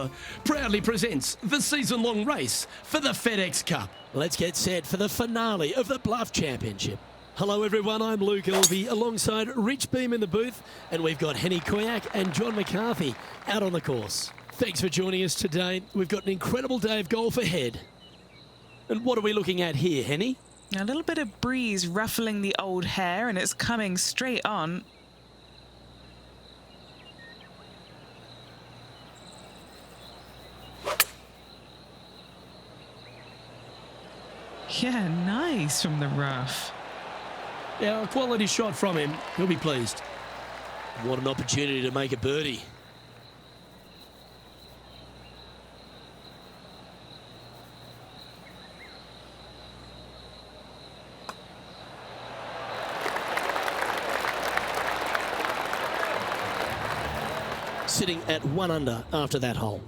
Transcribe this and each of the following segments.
Tour proudly presents the season-long race for the FedEx Cup. Let's get set for the finale of the Bluff Championship. Hello everyone, I'm Luke Elvey alongside Rich Beam in the booth, and we've got Henny Koyak and John McCarthy out on the course. Thanks for joining us today. We've got an incredible day of golf ahead. And what are we looking at here, Henny? A little bit of breeze ruffling the old hair, and it's coming straight on. Yeah, nice from the rough. Yeah, a quality shot from him. He'll be pleased. What an opportunity to make a birdie. Sitting at 1 under after that hole.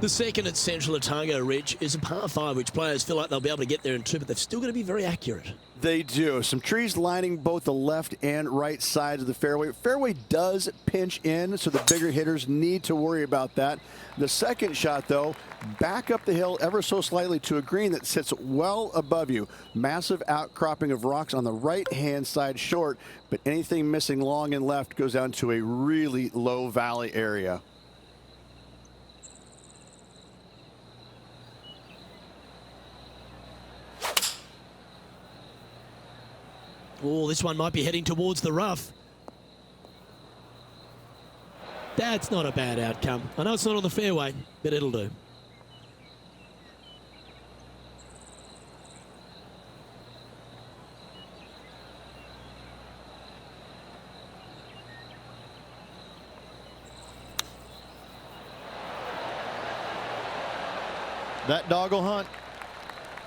The second at Central Otago, Rich, is a par 5, which players feel like they'll be able to get there in 2, but they've still got to be very accurate. They do. Some trees lining both the left and right sides of the fairway. Fairway does pinch in, so the bigger hitters need to worry about that. The second shot, though, back up the hill ever so slightly to a green that sits well above you. Massive outcropping of rocks on the right-hand side short, but anything missing long and left goes down to a really low valley area. Oh, this one might be heading towards the rough. That's not a bad outcome. I know it's not on the fairway, but it'll do. That dog will hunt.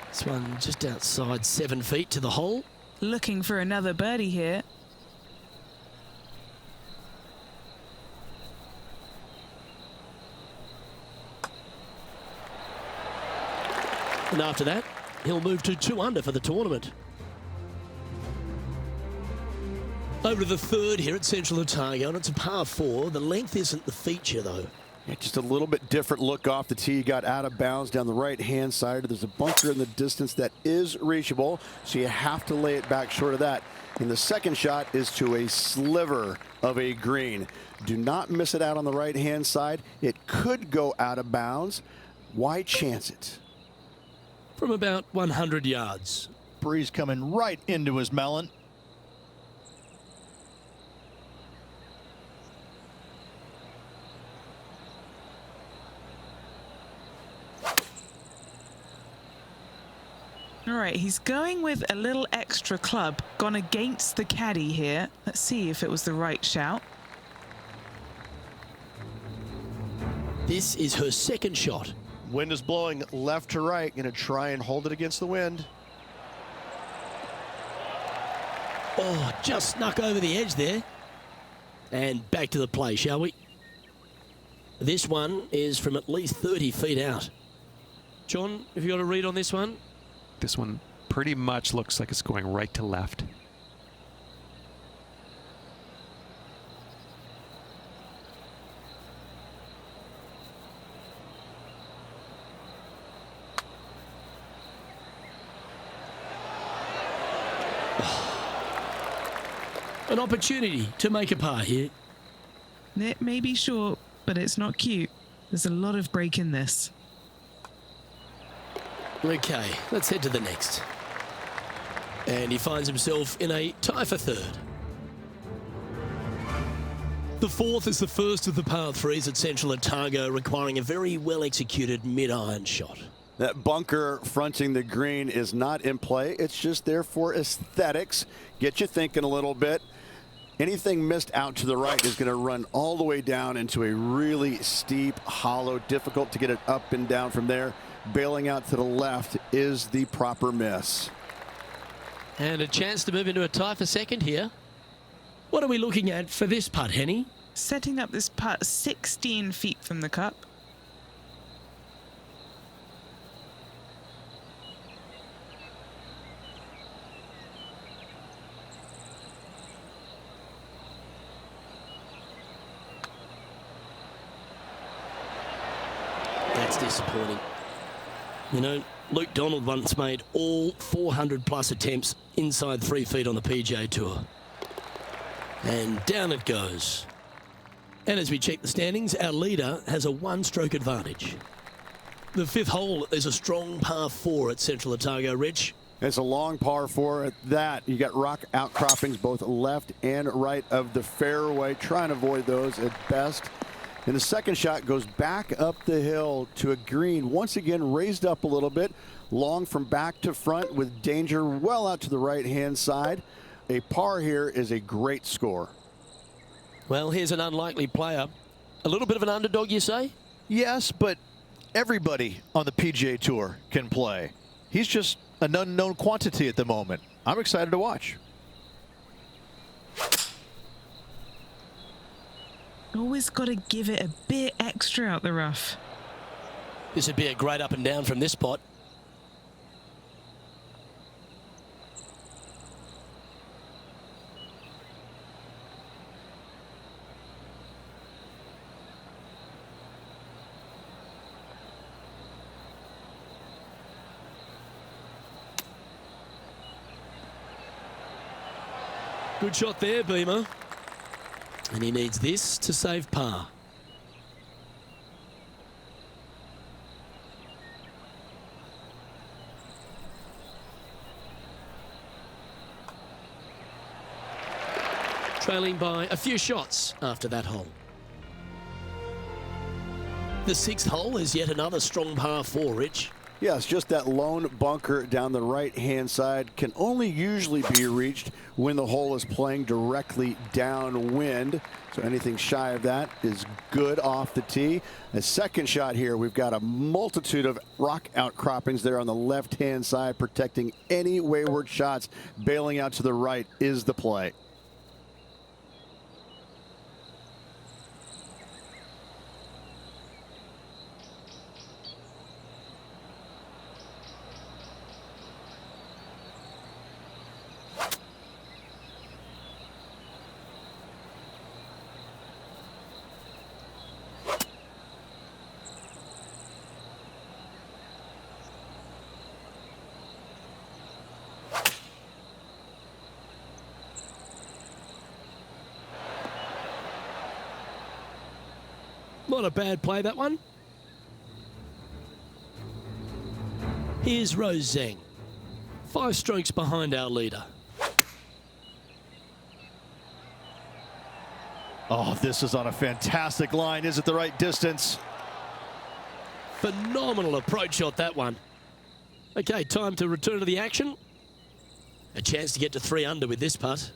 This one just outside 7 feet to the hole. Looking for another birdie here. And after that, he'll move to 2 under for the tournament. Over to the third here at Central Otago, and it's a par 4. The length isn't the feature, though. Yeah, just a little bit different look off the tee. Got out of bounds down the right-hand side. There's a bunker in the distance that is reachable, so you have to lay it back short of that. And the second shot is to a sliver of a green. Do not miss it out on the right-hand side. It could go out of bounds. Why chance it? From about 100 yards. Breeze coming right into his melon. All right, he's going with a little extra club. Gone against the caddy here. Let's see if it was the right shout. This is her second shot. Wind is blowing left to right. Going to try and hold it against the wind. Oh, just snuck over the edge there. And back to the play, shall we? This one is from at least 30 feet out. John, have you got a read on this one? This one pretty much looks like it's going right to left. An opportunity to make a par here. It may be short, but it's not cute. There's a lot of break in this. Okay, let's head to the next. And he finds himself in a tie for third. The fourth is the first of the par 3s at Central Otago, requiring a very well-executed mid-iron shot. That bunker fronting the green is not in play. It's just there for aesthetics. Get you thinking a little bit. Anything missed out to the right is going to run all the way down into a really steep hollow. Difficult to get it up and down from there. Bailing out to the left is the proper miss. And a chance to move into a tie for second here. What are we looking at for this putt, Henny? Setting up this putt 16 feet from the cup. that's disappointing. You know, Luke Donald once made all 400-plus attempts inside 3 feet on the PGA Tour. And down it goes. And as we check the standings, our leader has a 1-stroke advantage. The 5th hole is a strong par 4 at Central Otago, Rich. It's a long par 4 at that. You got rock outcroppings both left and right of the fairway. Try and avoid those at best. And the second shot goes back up the hill to a green, once again raised up a little bit, long from back to front with danger well out to the right-hand side. A par here is a great score. Well, here's an unlikely player. A little bit of an underdog, you say? Yes, but everybody on the PGA Tour can play. He's just an unknown quantity at the moment. I'm excited to watch. Always got to give it a bit extra out the rough. This would be a great up and down from this spot. Good shot there, Beamer. And he needs this to save par. Trailing by a few shots after that hole. The 6th hole is yet another strong par 4, Rich. Yes, just that lone bunker down the right-hand side can only usually be reached when the hole is playing directly downwind. So anything shy of that is good off the tee. A second shot here, we've got a multitude of rock outcroppings there on the left-hand side, protecting any wayward shots. Bailing out to the right is the play. Not a bad play, that one. Here's Rose Zhang. 5 strokes behind our leader. Oh, this is on a fantastic line. Is it the right distance? Phenomenal approach shot, that one. Okay, time to return to the action. A chance to get to 3 under with this putt.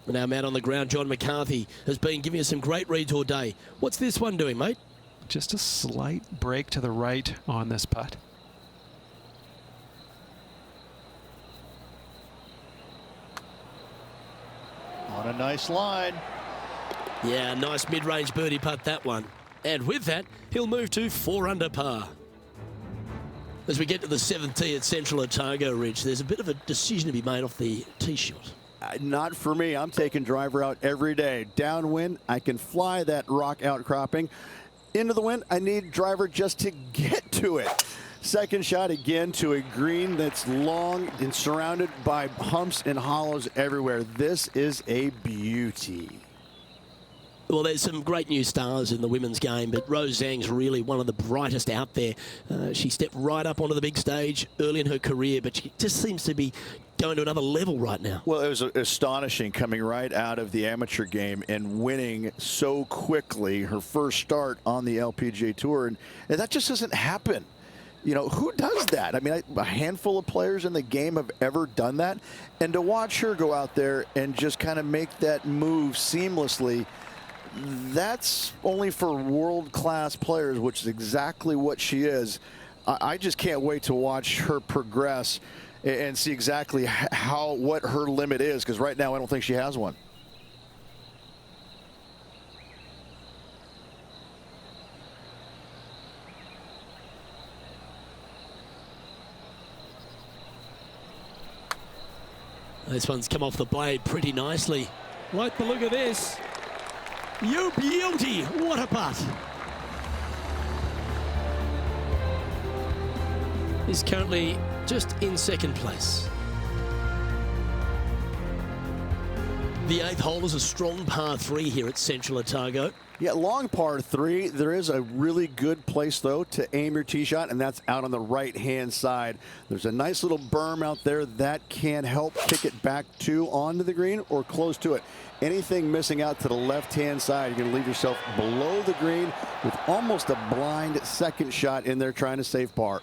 And our man on the ground, John McCarthy, has been giving us some great reads all day. What's this one doing, mate? Just a slight break to the right on this putt. On a nice line. Yeah, nice mid-range birdie putt, that one. And with that, he'll move to 4 under par. As we get to the 7th tee at Central Otago Ridge, there's a bit of a decision to be made off the tee shot. Not for me. I'm taking driver out every day. Downwind, I can fly that rock outcropping. Into the wind, I need driver just to get to it. Second shot again to a green that's long and surrounded by humps and hollows everywhere. This is a beauty. Well, there's some great new stars in the women's game, but Rose Zhang's really one of the brightest out there. She stepped right up onto the big stage early in her career, but she just seems to be going to another level right now. Well, it was astonishing coming right out of the amateur game and winning so quickly her first start on the LPGA Tour. And that just doesn't happen. You know, who does that? I mean, a handful of players in the game have ever done that. And to watch her go out there and just kind of make that move seamlessly, that's only for world-class players, which is exactly what she is. I just can't wait to watch her progress and see exactly what her limit is, because right now I don't think she has one. This one's come off the blade pretty nicely. Like the look of this. You beauty! What a putt! is currently just in second place. The 8th hole is a strong par 3 here at Central Otago. Yeah, long par 3. There is a really good place, though, to aim your tee shot, and that's out on the right-hand side. There's a nice little berm out there that can help kick it back to onto the green or close to it. Anything missing out to the left-hand side, you're going to leave yourself below the green with almost a blind second shot in there trying to save par.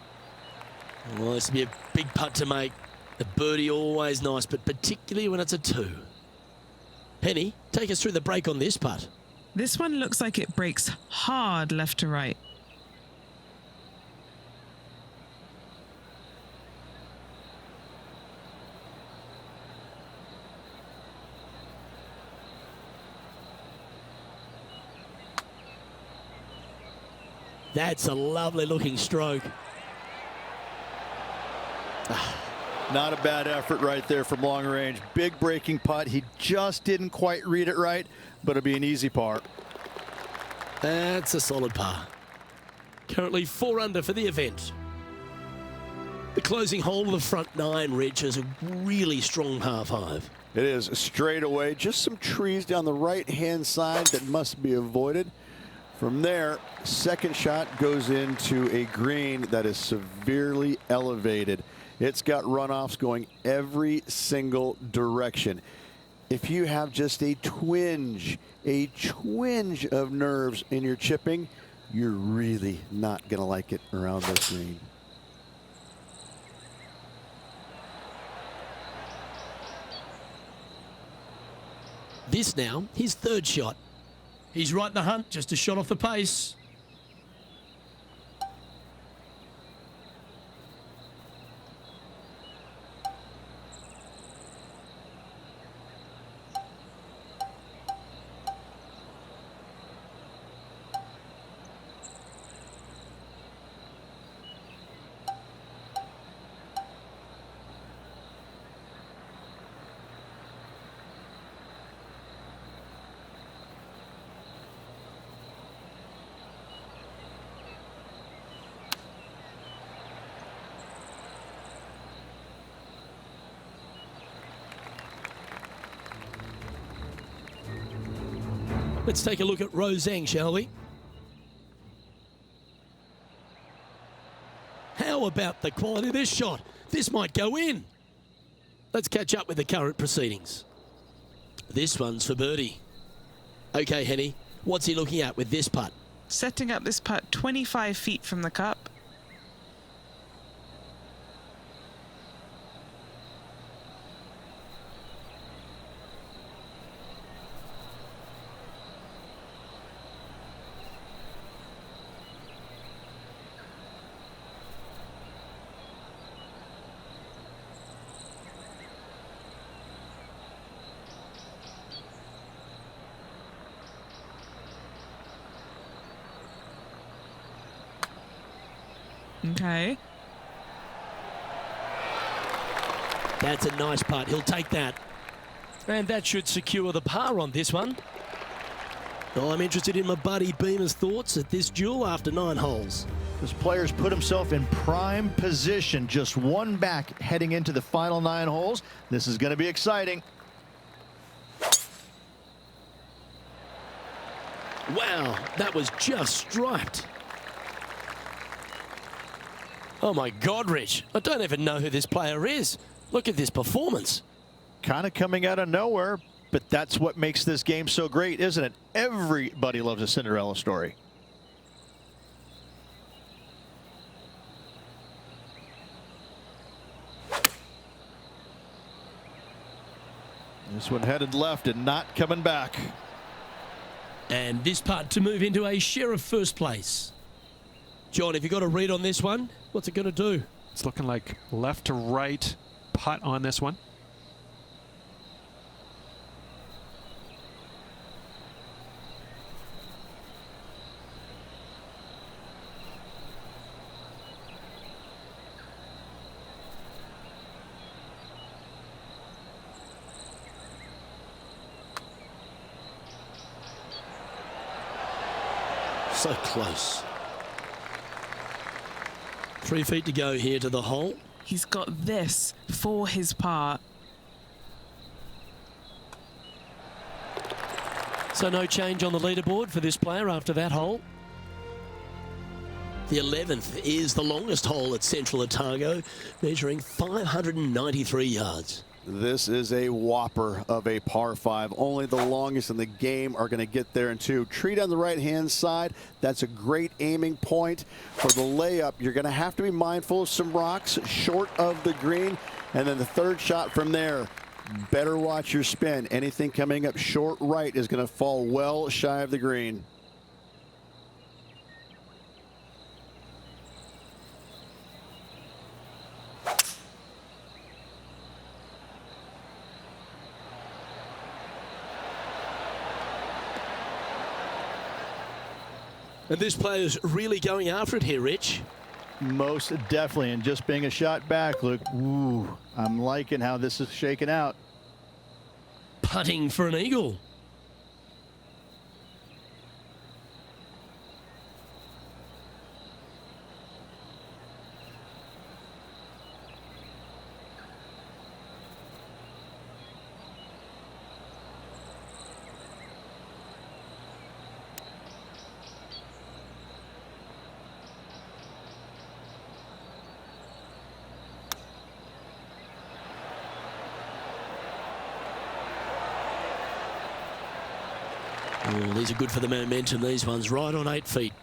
Well, this will be a big putt to make. The birdie always nice, but particularly when it's a 2. Penny, take us through the break on this putt. This one looks like it breaks hard left to right. That's a lovely looking stroke. Not a bad effort right there from long range. Big breaking putt. He just didn't quite read it right, but it'll be an easy par. That's a solid par. Currently 4 under for the event. The closing hole of the front 9, Rich, is a really strong par 5. It is straight away. Just some trees down the right-hand side that must be avoided. From there, second shot goes into a green that is severely elevated. It's got runoffs going every single direction. If you have just a twinge of nerves in your chipping, you're really not going to like it around this green. This now, his 3rd shot. He's right in the hunt, just a shot off the pace. Let's take a look at Roseng, shall we? How about the quality of this shot? This might go in. Let's catch up with the current proceedings. This one's for birdie. Okay, Henny, what's he looking at with this putt? Setting up this putt 25 feet from the cup. Okay. That's a nice putt. He'll take that. And that should secure the par on this one. Well, I'm interested in my buddy Beamer's thoughts at this duel after 9 holes. This player's put himself in prime position, just one back heading into the final 9 holes. This is going to be exciting. Wow, that was just striped. Oh my God, Rich. I don't even know who this player is. Look at this performance. Kind of coming out of nowhere, but that's what makes this game so great, isn't it? Everybody loves a Cinderella story. This one headed left and not coming back. And this putt to move into a share of first place. John, have you got a read on this one? What's it going to do? It's looking like left to right putt on this one. So close. 3 feet to go here to the hole. He's got this for his part. So no change on the leaderboard for this player after that hole. The 11th is the longest hole at Central Otago, measuring 593 yards. This is a whopper of a par 5. Only the longest in the game are going to get there in 2. Treat on the right-hand side. That's a great aiming point. For the layup, you're going to have to be mindful of some rocks short of the green. And then the third shot from there, better watch your spin. Anything coming up short right is going to fall well shy of the green. And this player's really going after it here, Rich. Most definitely, and just being a shot back, Luke. Ooh, I'm liking how this is shaking out. Putting for an eagle. Oh, these are good for the momentum, these ones, right on 8 feet.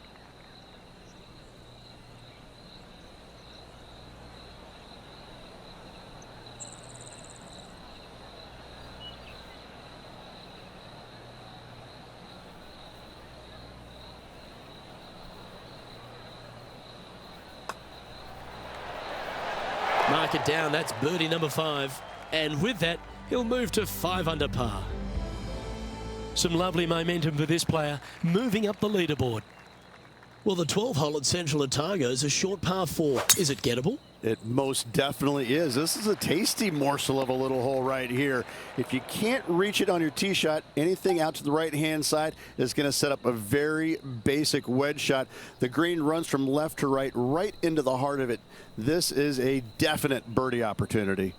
Mark it down, that's birdie number 5. And with that, he'll move to 5 under par. Some lovely momentum for this player, moving up the leaderboard. Well, the 12th hole at Central Otago is a short par 4. Is it gettable? It most definitely is. This is a tasty morsel of a little hole right here. If you can't reach it on your tee shot, anything out to the right-hand side is going to set up a very basic wedge shot. The green runs from left to right, right into the heart of it. This is a definite birdie opportunity.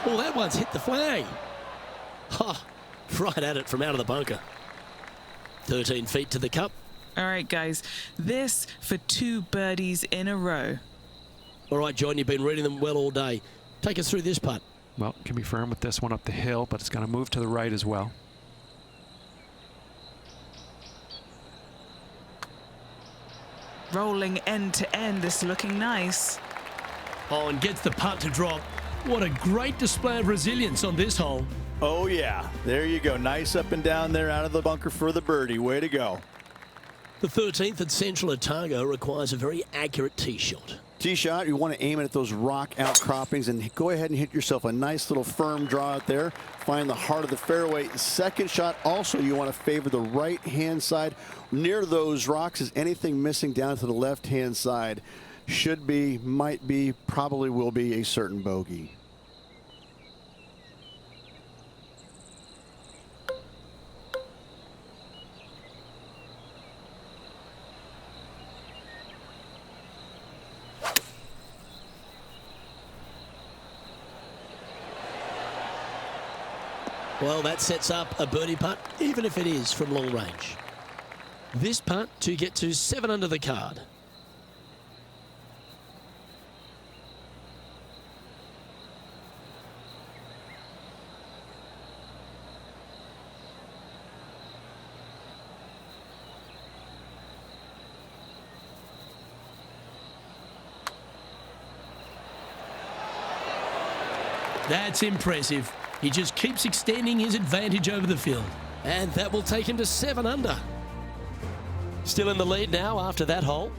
Oh, that one's hit the flag. Ha, right at it from out of the bunker. 13 feet to the cup. All right, guys, this for 2 birdies in a row. All right, John, you've been reading them well all day. Take us through this putt. Well, can be firm with this one up the hill, but it's going to move to the right as well. Rolling end to end, this looking nice. Oh, and gets the putt to drop. What a great display of resilience on this hole. Oh, yeah. There you go. Nice up and down there out of the bunker for the birdie. Way to go. The 13th at Central Otago requires a very accurate tee shot. Tee shot, you want to aim it at those rock outcroppings and go ahead and hit yourself a nice little firm draw out there. Find the heart of the fairway. Second shot, also you want to favor the right-hand side. Near those rocks is anything missing down to the left-hand side. Should be, might be, probably will be a certain bogey. Well, that sets up a birdie putt, even if it is from long range. This putt to get to 7 under the card. That's impressive. He just keeps extending his advantage over the field. And that will take him to 7 under. Still in the lead now after that hole.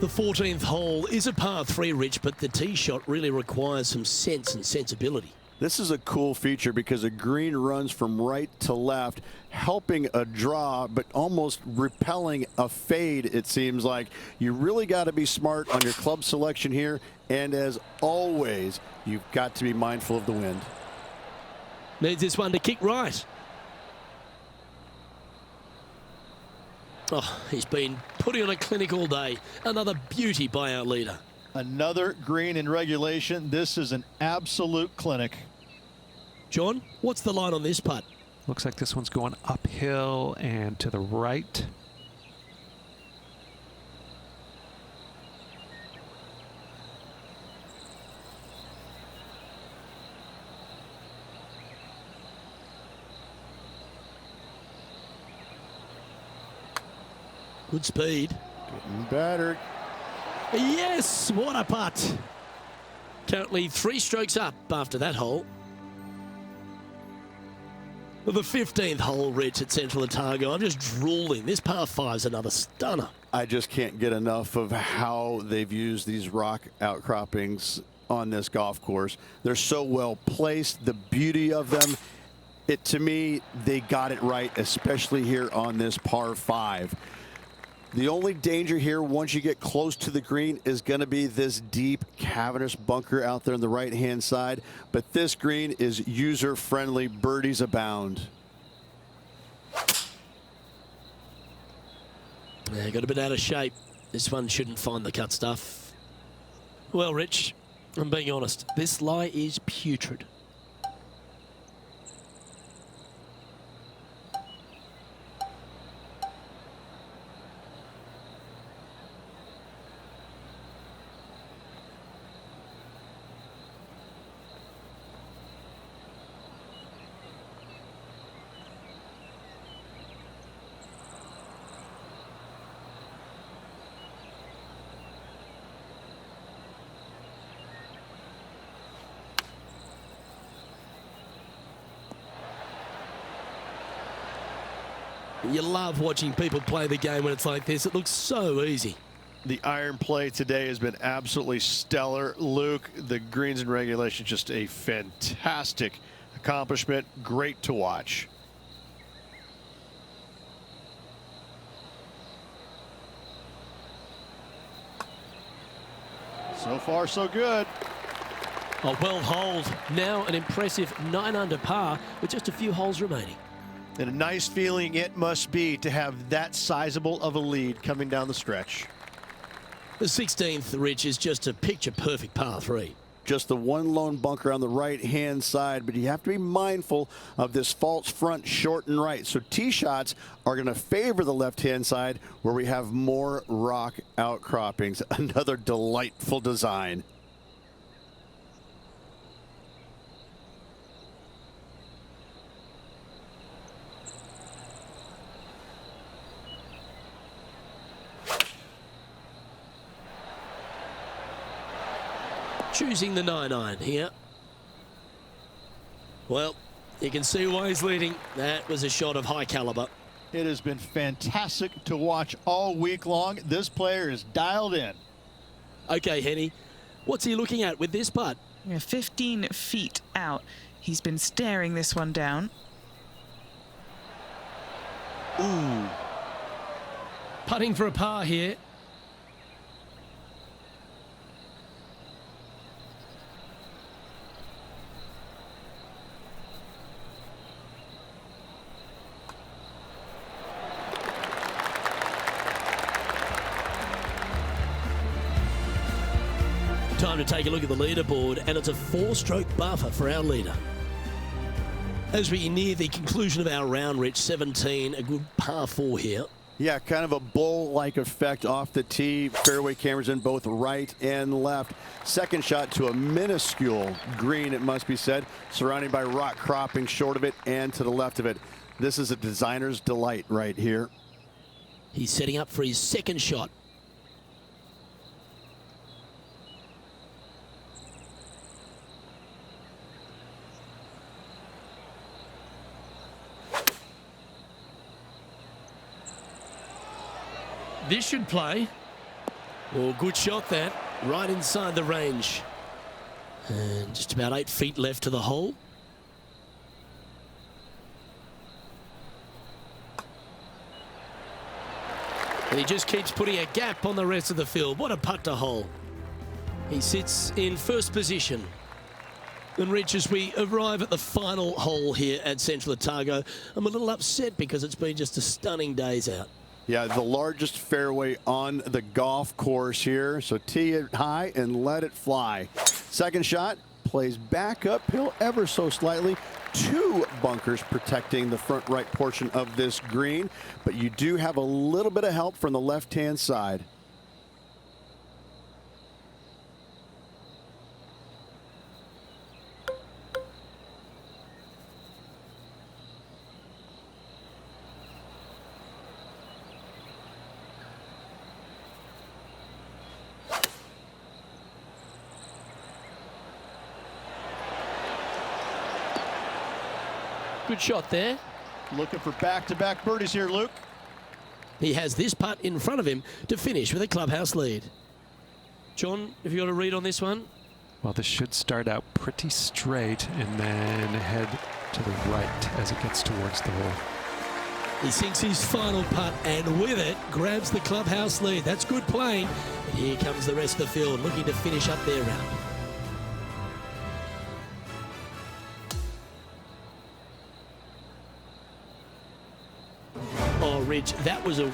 The 14th hole is a par 3, Rich, but the tee shot really requires some sense and sensibility. This is a cool feature because a green runs from right to left, helping a draw, but almost repelling a fade, it seems like. You really got to be smart on your club selection here, and as always, you've got to be mindful of the wind. Needs this one to kick right. Oh, he's been putting on a clinic all day. Another beauty by our leader. Another green in regulation. This is an absolute clinic. John, what's the line on this putt? Looks like this one's going uphill and to the right. Good speed. Getting better. Yes, what a putt. Currently 3 strokes up after that hole. Well, the 15th hole, Rich, at Central Otago. I'm just drooling. This par 5's another stunner. I just can't get enough of how they've used these rock outcroppings on this golf course. They're so well placed. The beauty of them, to me, they got it right, especially here on this par 5. The only danger here, once you get close to the green, is going to be this deep, cavernous bunker out there on the right-hand side. But this green is user-friendly. Birdies abound. Yeah, got a bit out of shape. This one shouldn't find the cut stuff. Well, Rich, I'm being honest. This lie is putrid. You love watching people play the game when it's like this. It looks so easy. The iron play today has been absolutely stellar. Luke, the greens in regulation, just a fantastic accomplishment. Great to watch. So far, so good. Oh, well holed. Now an impressive 9 under par with just a few holes remaining. And a nice feeling it must be to have that sizable of a lead coming down the stretch. The 16th, Rich, is just a picture-perfect par 3. Just the one lone bunker on the right-hand side, but you have to be mindful of this false front short and right. So tee shots are going to favor the left-hand side where we have more rock outcroppings. Another delightful design. Choosing the 9-iron here. Well, you can see why he's leading. That was a shot of high caliber. It has been fantastic to watch all week long. This player is dialed in. Okay, Henny, what's he looking at with this putt? Yeah, 15 feet out. He's been staring this one down. Ooh. Putting for a par here. Time to take a look at the leaderboard, and it's a 4-stroke buffer for our leader. As we near the conclusion of our round, Rich, 17, a good par 4 here. Yeah, kind of a bowl-like effect off the tee. Fairway cameras in both right and left. Second shot to a minuscule green, it must be said, surrounded by rock cropping short of it and to the left of it. This is a designer's delight right here. He's setting up for his second shot. This should play. Oh, good shot that. Right inside the range. And just about 8 feet left to the hole. And he just keeps putting a gap on the rest of the field. What a putt to hole. He sits in first position. And Rich, as we arrive at the final hole here at Central Otago, I'm a little upset because it's been just a stunning days out. Yeah, the largest fairway on the golf course here. So tee it high and let it fly. Second shot plays back uphill ever so slightly. 2 bunkers protecting the front right portion of this green, but you do have a little bit of help from the left-hand side. Good shot there. Looking for back-to-back birdies here, Luke. He has this putt in front of him to finish with a clubhouse lead. John, have you got a read on this one? Well, this should start out pretty straight and then head to the right as it gets towards the hole. He sinks his final putt and with it grabs the clubhouse lead. That's good playing. And here comes the rest of the field looking to finish up their round. Oh, Rich, that was a